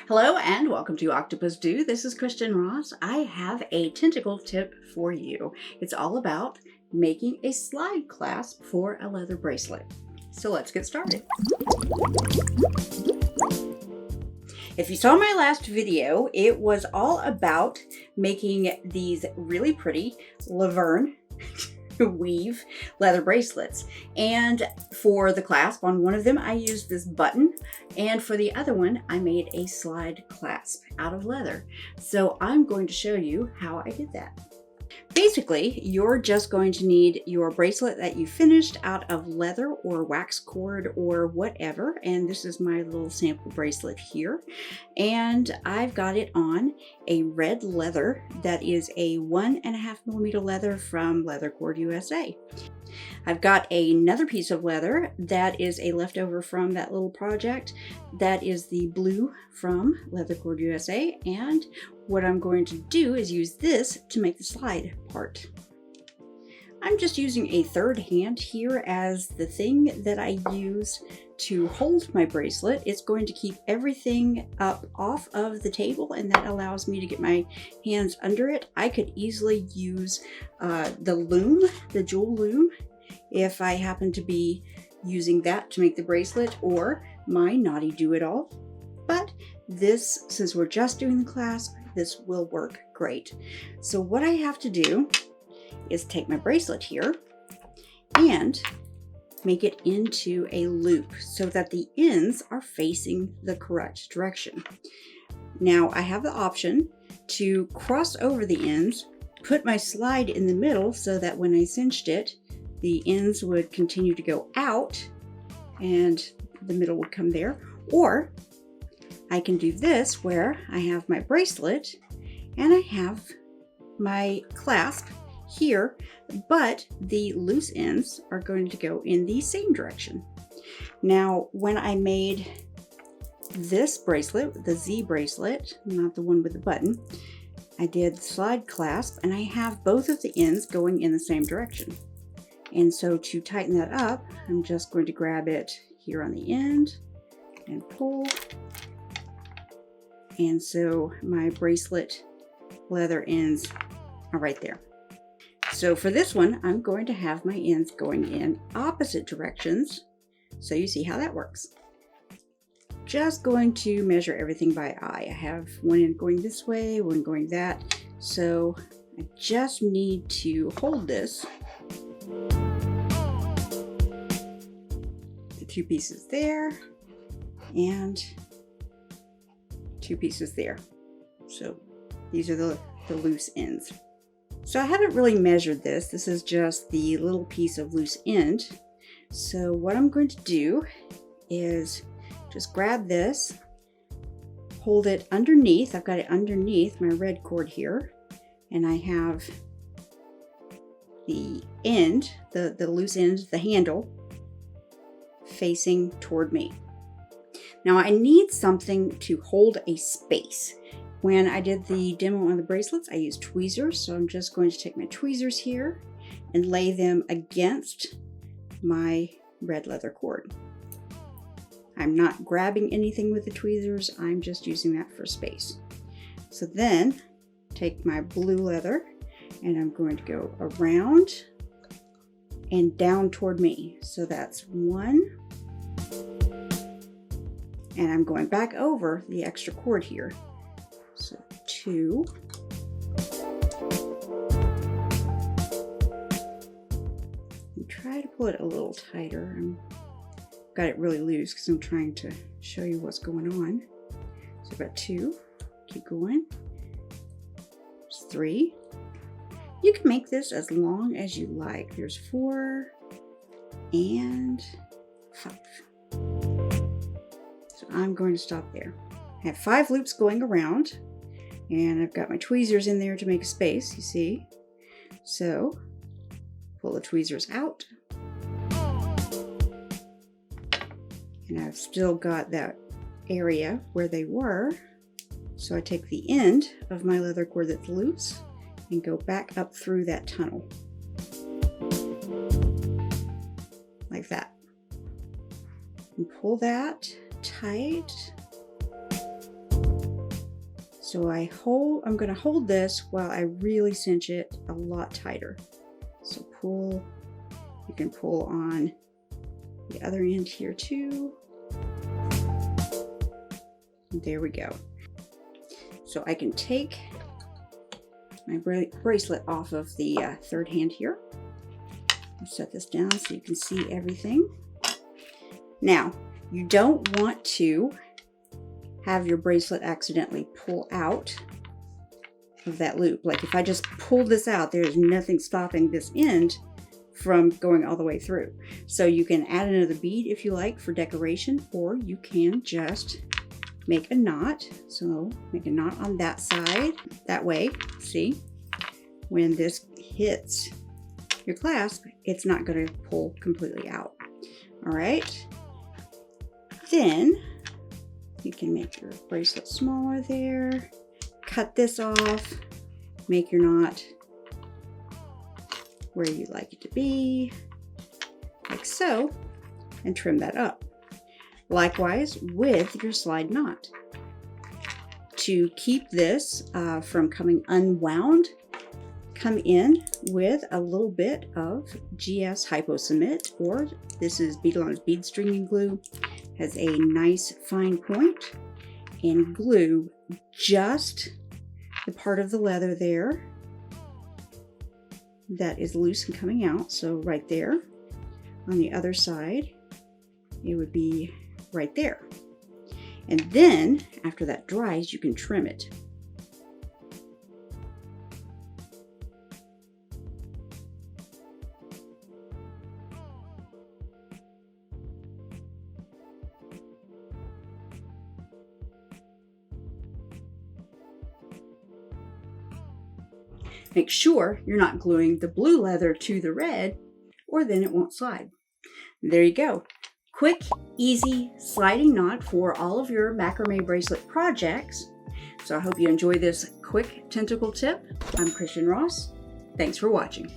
Hello and welcome to OctopusDo. This is Kristen Ross. I have a tentacle tip for you. It's all about making a slide clasp for a leather bracelet. So let's get started. If you saw my last video, it was all about making these really pretty Laverne weave leather bracelets, and for the clasp on one of them I used this button, and for the other one I made a slide clasp out of leather. So I'm going to show you how I did that. Basically, you're just going to need your bracelet that you finished out of leather or wax cord or whatever, and this is my little sample bracelet here, and I've got it on a red leather that is a 1.5mm leather from Leather Cord USA. I've got another piece of leather that is a leftover from that little project that is the blue from Leather Cord USA, and what I'm going to do is use this to make the slide part. I'm just using a third hand here as the thing that I use to hold my bracelet. It's going to keep everything up off of the table, and that allows me to get my hands under it. I could easily use the loom, the jewel loom, if I happen to be using that to make the bracelet, or my Naughty Do-It-All. But this, since we're just doing the clasp, this will work great. So what I have to do is take my bracelet here and make it into a loop so that the ends are facing the correct direction. Now I have the option to cross over the ends, put my slide in the middle so that when I cinched it, the ends would continue to go out and the middle would come there. Or I can do this where I have my bracelet and I have my clasp here, but the loose ends are going to go in the same direction. Now, when I made this bracelet, the Z bracelet, not the one with the button, I did slide clasp and I have both of the ends going in the same direction. And so to tighten that up, I'm just going to grab it here on the end and pull. And so my bracelet leather ends are right there. So for this one, I'm going to have my ends going in opposite directions. So you see how that works. Just going to measure everything by eye. I have one end going this way, one going that. So I just need to hold this. The two pieces there and two pieces there. So these are the loose ends. So I haven't really measured this. This is just the little piece of loose end. So what I'm going to do is just grab this, hold it underneath. I've got it underneath my red cord here, and I have the end, the loose end, the handle, facing toward me. Now I need something to hold a space. When I did the demo on the bracelets, I used tweezers, so I'm just going to take my tweezers here and lay them against my red leather cord. I'm not grabbing anything with the tweezers, I'm just using that for space. So then, take my blue leather and I'm going to go around and down toward me. So that's one. And I'm going back over the extra cord here. So two. And try to pull it a little tighter. I've got it really loose because I'm trying to show you what's going on. So I've got two. Keep going. There's three. You can make this as long as you like. There's 4 and 5. So I'm going to stop there. I have 5 loops going around, and I've got my tweezers in there to make a space, you see. So pull the tweezers out, and I've still got that area where they were. So I take the end of my leather cord that's loose and go back up through that tunnel. Like that. And pull that tight. So I'm going to hold this while I really cinch it a lot tighter. So pull, you can pull on the other end here too. There we go. So I can take my bracelet off of the third hand here. I'll set this down so you can see everything. Now, you don't want to have your bracelet accidentally pull out of that loop. Like if I just pull this out, there's nothing stopping this end from going all the way through. So you can add another bead if you like for decoration, or you can just make a knot. So make a knot on that side. That way, see, when this hits your clasp, it's not going to pull completely out. All right. Then you can make your bracelet smaller there. Cut this off. Make your knot where you like it to be, like so, and trim that up. Likewise with your slide knot. To keep this from coming unwound, come in with a little bit of GS Hypo Cement, or this is Beadalon's bead stringing glue. Has a nice fine point, and glue just the part of the leather there that is loose and coming out. So right there. On the other side, it would be right there. And then after that dries, you can trim it. Make sure you're not gluing the blue leather to the red, or then it won't slide. There you go. Quick, easy sliding knot for all of your macrame bracelet projects. So I hope you enjoy this quick tentacle tip. I'm Christian Ross. Thanks for watching.